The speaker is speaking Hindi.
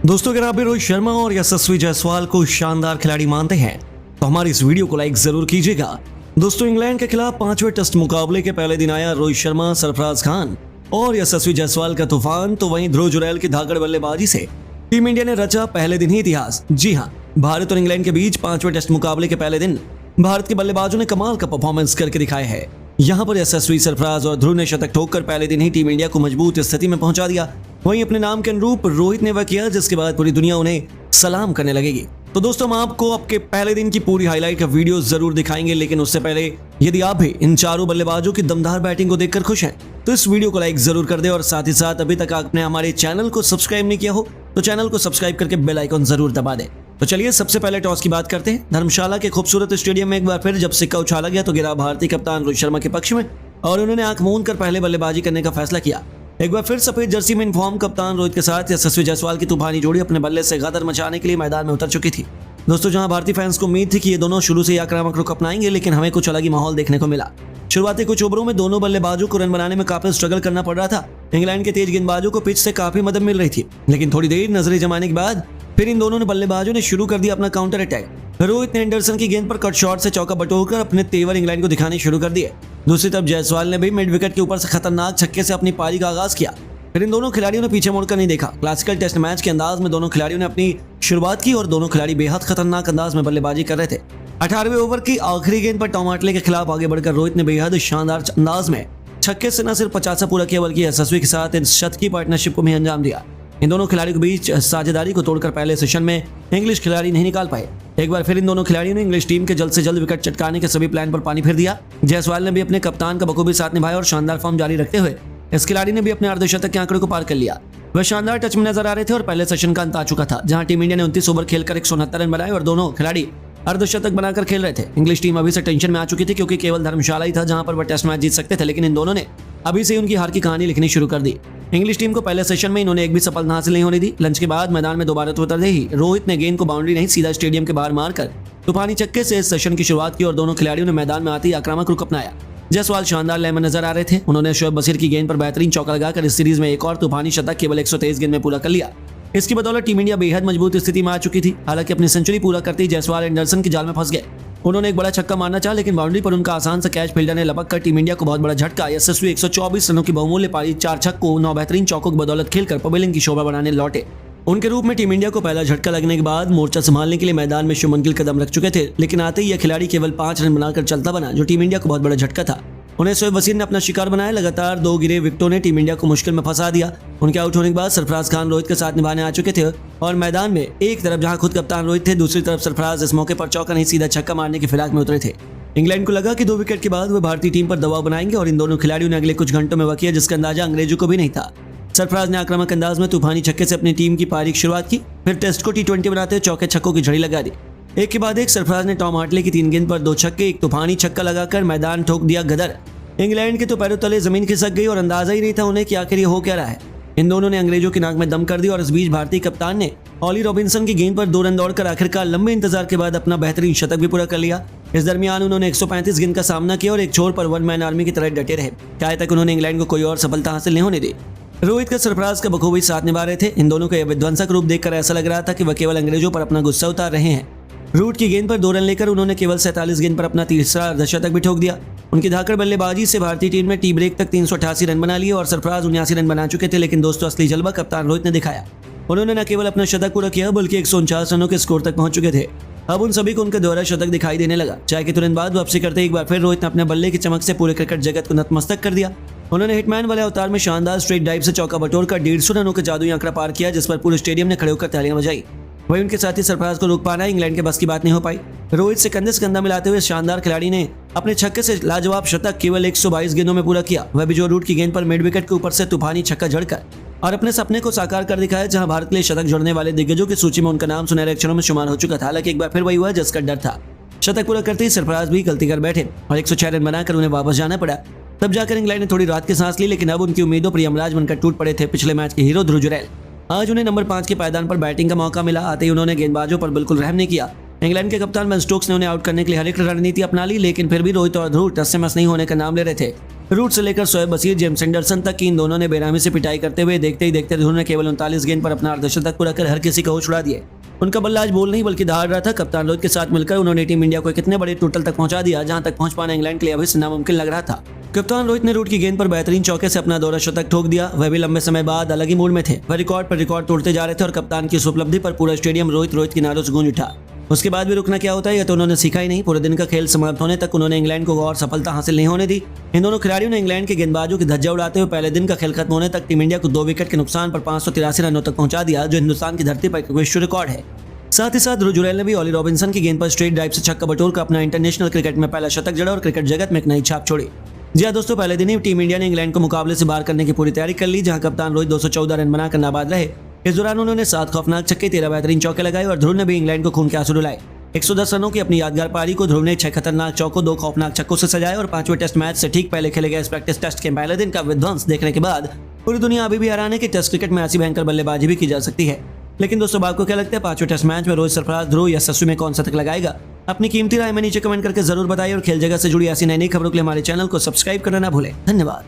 दोस्तों, अगर आप भी रोहित शर्मा और यशस्वी जायसवाल को शानदार खिलाड़ी मानते हैं तो हमारी इस वीडियो को लाइक जरूर कीजिएगा। दोस्तों, इंग्लैंड के खिलाफ 5वें टेस्ट मुकाबले के पहले दिन आया रोहित शर्मा, सरफराज खान और यशस्वी जायसवाल का तूफान, तो वहीं ध्रुव जुरैल की धाकड़ बल्लेबाजी से टीम इंडिया ने रचा पहले दिन ही इतिहास। जी हां, भारत और इंग्लैंड के बीच 5वें टेस्ट मुकाबले के पहले दिन भारत के बल्लेबाजों ने कमाल का परफॉर्मेंस करके दिखाया है। यहां पर यशस्वी, सरफराज और ध्रुव ने शतक ठोककर पहले दिन ही टीम इंडिया को मजबूत स्थिति में पहुंचा दिया। वहीं अपने नाम के अनुरूप रोहित ने वह किया जिसके बाद पूरी दुनिया उन्हें सलाम करने लगेगी। तो दोस्तों, हम आपको आपके पहले दिन की पूरी हाईलाइट का वीडियो जरूर दिखाएंगे, लेकिन उससे पहले यदि आप भी इन चारों बल्लेबाजों की दमदार बैटिंग को देखकर खुश हैं तो इस वीडियो को लाइक जरूर कर दे और साथ ही साथ अभी तक आपने हमारे चैनल को सब्सक्राइब नहीं किया हो तो चैनल को सब्सक्राइब करके बेल आइकन जरूर दबा दें। तो चलिए सबसे पहले टॉस की बात करते हैं। धर्मशाला के खूबसूरत स्टेडियम में एक बार फिर जब सिक्का उछाला गया तो गिरा भारतीय कप्तान रोहित शर्मा के पक्ष में और उन्होंने आंख मूंद कर पहले बल्लेबाजी करने का फैसला किया। एक बार फिर सफेद जर्सी में इन्फॉर्म कप्तान रोहित के साथ यशस्वी जायसवाल की तूफानी जोड़ी अपने बल्ले से गदर मचाने के लिए मैदान में उतर चुकी थी। दोस्तों, जहां भारतीय फैंस को उम्मीद थी कि ये दोनों शुरू से ही आक्रामक रुख अपनाएंगे, लेकिन हमें कुछ अलग ही माहौल देखने को मिला। शुरुआती कुछ ओवरों में दोनों बल्लेबाजों को रन बनाने में काफी स्ट्रगल करना पड़ रहा था। इंग्लैंड के तेज गेंदबाजों को पिच से काफी मदद मिल रही थी, लेकिन थोड़ी देर नजरें जमाने के बाद फिर इन दोनों बल्लेबाजों ने शुरू कर दिया अपना काउंटर अटैक। रोहित ने एंडरसन की गेंद पर कट शॉट से चौका बटोरकर अपने तेवर इंग्लैंड को दिखाने शुरू कर दिए। दूसरी तरफ जायसवाल ने भी मिड विकेट के ऊपर से खतरनाक छक्के से अपनी पारी का आगाज किया। फिर इन दोनों खिलाड़ियों ने पीछे मुड़कर नहीं देखा। क्लासिकल टेस्ट मैच के अंदाज में दोनों खिलाड़ियों ने अपनी शुरुआत की और दोनों खिलाड़ी बेहद खतरनाक अंदाज में बल्लेबाजी कर रहे थे। 18वें ओवर की आखिरी गेंद पर टॉम आर्टले के खिलाफ आगे बढ़कर रोहित ने बेहद शानदार अंदाज में छक्के से न सिर्फ 50 पूरा किया बल्कि यशस्वी के साथ इस शत की पार्टनरशिप को भी अंजाम दिया। इन दोनों खिलाड़ियों के बीच साझेदारी को तोड़कर पहले सेशन में इंग्लिश खिलाड़ी नहीं निकाल पाए। एक बार फिर इन दोनों खिलाड़ियों ने इंग्लिश टीम के जल्द से जल्द विकेट चटकाने के सभी प्लान पर पानी फेर दिया। जायसवाल ने भी अपने कप्तान का बखूबी साथ निभाया और शानदार फॉर्म जारी रखते हुए इस खिलाड़ी ने भी अपने अर्धशतक के आंकड़े को पार कर लिया। वह शानदार टच में नजर आ रहे थे और पहले सेशन का अंत आ चुका था, जहां टीम इंडिया ने 29 ओवर खेलकर 169 रन बनाए और दोनों खिलाड़ी अर्धशतक बनाकर खेल रहे थे। इंग्लिश टीम अभी से टेंशन में आ चुकी थी क्योंकि केवल धर्मशाला ही था जहां पर वह टेस्ट मैच जीत सकते थे, लेकिन इन दोनों ने अभी से उनकी हार की कहानी लिखनी शुरू कर दी। इंग्लिश टीम को पहले सेशन में इन्होंने एक भी सफलता हासिल नहीं होने दी। लंच के बाद मैदान में दोबारा तो उतरते ही रोहित ने गेंद को बाउंड्री नहीं सीधा स्टेडियम के बाहर मारकर तूफानी छक्के से इस सेशन की शुरुआत की और दोनों खिलाड़ियों ने मैदान में आते ही आक्रामक रुख अपनाया। जायसवाल शानदार लय में नजर आ रहे थे। उन्होंने शोएब बशीर की गेंद पर बेहतरीन चौका लगाकर इस सीरीज में एक और तूफानी शतक केवल 123 गेंद में पूरा कर लिया। इसकी बदौलत टीम इंडिया बेहद मजबूत स्थिति में आ चुकी थी। हालांकि अपनी सेंचुरी पूरा करते ही जायसवाल एंडरसन की जाल में फंस गए। उन्होंने एक बड़ा छक्का मारना चाहा, लेकिन बाउंड्री पर उनका आसान सा कैच फील्डर ने लपक कर टीम इंडिया को बहुत बड़ा झटका। यशस्वी 124 रनों की बहुमूल्य पारी, 4 छक्कों, 9 बेहतरीन चौकों की बदौलत खेलकर पवेलियन की शोभा बनाने लौटे। उनके रूप में टीम इंडिया को पहला झटका लगने के बाद मोर्चा संभालने के लिए मैदान में शुभमन गिल कदम रख चुके थे, लेकिन आते ही यह खिलाड़ी केवल 5 रन बनाकर चलता बना, जो टीम इंडिया को बहुत बड़ा झटका था। उन्हें शोएब बशीर ने अपना शिकार बनाया। लगातार 2 गिरे विकेटों ने टीम इंडिया को मुश्किल में फंसा दिया। उनके आउट होने के बाद सरफराज खान रोहित के साथ निभाने आ चुके थे और मैदान में एक तरफ जहां खुद कप्तान रोहित थे, दूसरी तरफ सरफराज इस मौके पर चौका नहीं सीधा छक्का मारने की फिराक में उतरे थे। इंग्लैंड को लगा कि 2 विकेट के बाद वे भारतीय टीम पर दबाव बनाएंगे और इन दोनों खिलाड़ियों ने अगले कुछ घंटों में वह किया जिसका अंदाजा अंग्रेजों को भी नहीं था। सरफराज ने आक्रामक अंदाज में तूफानी छक्के से अपनी टीम की पारी की शुरुआत की। फिर टेस्ट को T20 बनाते हुए चौके छक्कों की झड़ी लगा दी। एक के बाद एक सरफराज ने टॉम आर्टले की 3 गेंद पर 2 छक्के, एक तूफानी छक्का लगाकर मैदान ठोक दिया गदर। इंग्लैंड के तो पैरों तले जमीन खिसक गई और अंदाजा ही नहीं था उन्हें कि आखिर ये हो क्या रहा है। इन दोनों ने अंग्रेजों की नाक में दम कर दी और इस बीच भारतीय कप्तान ने ऑली रॉबिन्सन की गेंद पर 2 रन दौड़कर आखिरकार लंबे इंतजार के बाद अपना बेहतरीन शतक भी पूरा कर लिया। इस दरमियान उन्होंने 135 गेंद का सामना किया और एक छोर पर 1 मैन आर्मी की तरह डटे रहे। क्या तक उन्होंने इंग्लैंड को कोई और सफलता हासिल नहीं होने दी। रोहित का सरफराज का बखूबी साथ निभा रहे थे। इन दोनों का यह विध्वंसक रूप देखकर ऐसा लग रहा था कि वह केवल अंग्रेजों पर अपना गुस्सा उतार रहे हैं। रूट की गेंद पर 2 रन लेकर उन्होंने केवल 47 गेंद पर अपना तीसरा अर्धशतक भी ठोक दिया। उनकी धाकड़ बल्लेबाजी से भारतीय टीम ने टी ब्रेक तक 388 रन बना लिए और सरफराज 79 रन बना चुके थे, लेकिन दोस्तों असली जलवा कप्तान रोहित ने दिखाया। उन्होंने न केवल अपना शतक पूरा किया बल्कि 149 रनों के स्कोर तक पहुंच चुके थे। अब उन सभी को उनके दोहरा शतक दिखाई देने लगा। चाय के तुरंत बाद वापसी करते एक बार फिर रोहित ने अपने बल्ले की चमक से पूरे क्रिकेट जगत को नतमस्तक कर दिया। उन्होंने हिटमैन वाले अवतार में शानदार स्ट्रेट डाइव से चौका बटोरकर 150 रनों के जादुई आंकड़ा पार किया, जिस पर पूरे स्टेडियम ने खड़े होकर तालियां बजाई। वहीं उनके साथी सरफराज को रोक पाना इंग्लैंड के बस की बात नहीं हो पाई। रोहित से कंधा मिलाते हुए शानदार खिलाड़ी ने अपने छक्के से लाजवाब शतक केवल 122 गेंदों में पूरा किया, वह भी जो रूट की गेंद पर मिड विकेट के ऊपर से तूफानी छक्का जड़कर, और अपने सपने को साकार कर दिखाया। जहां भारत के लिए शतक जोड़ने वाले दिग्गजों की सूची में उनका नाम सुनहरे अक्षरों में शुमार हो चुका था। हालांकि एक बार फिर वही हुआ जिसका डर था। शतक पूरा करते ही सरफराज भी गलती कर बैठे और 106 रन बनाकर उन्हें वापस जाना पड़ा। तब जाकर इंग्लैंड ने थोड़ी राहत की सांस ली, लेकिन अब उनकी उम्मीदों पर यमराज बनकर टूट पड़े थे पिछले मैच के हीरो ध्रुव जुरैल। आज उन्हें नंबर 5 के पायदान पर बैटिंग का मौका मिला। आते ही उन्होंने गेंदबाजों पर बिल्कुल रहम नहीं किया। इंग्लैंड के कप्तान बेन स्टोक्स ने उन्हें आउट करने के लिए हर एक रणनीति अपना ली, लेकिन फिर भी रोहित और ध्रुव टस से मस नहीं होने का नाम ले रहे थे। रूट से लेकर शोएब बशीर, जेम्स एंडरसन तक की इन दोनों ने बेरामी से पिटाई करते हुए देखते ही देखते ध्रुव ने केवल 39 गेंद पर अपना अर्धशतक पूरा कर हर किसी का होश उड़ा दिए। उनका बल्ला आज बोल नहीं बल्कि दहाड़ रहा था। कप्तान रोहित के साथ मिलकर उन्होंने टीम इंडिया को कितने बड़े टोटल तक पहुंचा दिया, जहां तक पहुंच पाना इंग्लैंड के लिए अभी से नामुमकिन लग रहा था। कप्तान रोहित ने रूट की गेंद पर बेहतरीन चौके से अपना दोहरा शतक ठोक दिया। वह भी लंबे समय बाद अलग ही मूड में थे। वह रिकॉर्ड पर रिकॉर्ड तोड़ते जा रहे थे और कप्तान की इस उपलब्धि पर पूरा स्टेडियम रोहित रोहित के नारों से गूंज उठा। उसके बाद भी रुकना क्या होता है यह तो उन्होंने सीखा ही नहीं। पूरे दिन का खेल समाप्त होने तक उन्होंने इंग्लैंड को और सफलता हासिल नहीं होने दी। इन दोनों खिलाड़ियों ने इंग्लैंड के गेंदबाजों की धज्जियां उड़ाते हुए पहले दिन का खेल खत्म होने तक टीम इंडिया को 2 विकेट के नुकसान पर 583 रनों तक पहुंचा दिया, जो हिंदुस्तान की धरती पर एक विश्व रिकॉर्ड है। साथ ही साथ ध्रुव जुरैल ने भी ऑली रॉबिन्सन की गेंद पर स्ट्रेट ड्राइव से छक्का बटोरकर अपना इंटरनेशनल क्रिकेट में पहला शतक जड़ा और क्रिकेट जगत में एक नई छाप छोड़ी। जी हां दोस्तों, पहले दिन ही टीम इंडिया ने इंग्लैंड को मुकाबले से बाहर करने की पूरी तैयारी कर ली, जहां कप्तान रोहित 214 रन बनाकर नाबाद रहे। इस दौरान उन्होंने 7 खौफनाक छक्के, 13 बेहतरीन चौके लगाए और ध्रुव ने भी इंग्लैंड को खून के आंसू रुलाए। 110 रनों की अपनी यादगार पारी को ध्रुव ने 6 खतरनाक चौकों, 2 खौफनाक छक्कों से सजाया और 5वें टेस्ट मैच से ठीक पहले खेले गए इस प्रैक्टिस टेस्ट के पहले दिन का विध्वंस देखने के बाद पूरी दुनिया अभी भी हैरान है कि टेस्ट क्रिकेट में ऐसी भयंकर बल्लेबाजी भी की जा सकती है। लेकिन दोस्तों, आपको क्या लगता है 5वें टेस्ट मैच में रोहित सरफराज, ध्रुव या सस्वी में कौन शतक लगाएगा? अपनी कीमती राय में नीचे कमेंट करके जरूर बताइए और खेल जगत से जुड़ी ऐसी नई खबरों के लिए हमारे चैनल को सब्सक्राइब करना ना भूलें। धन्यवाद।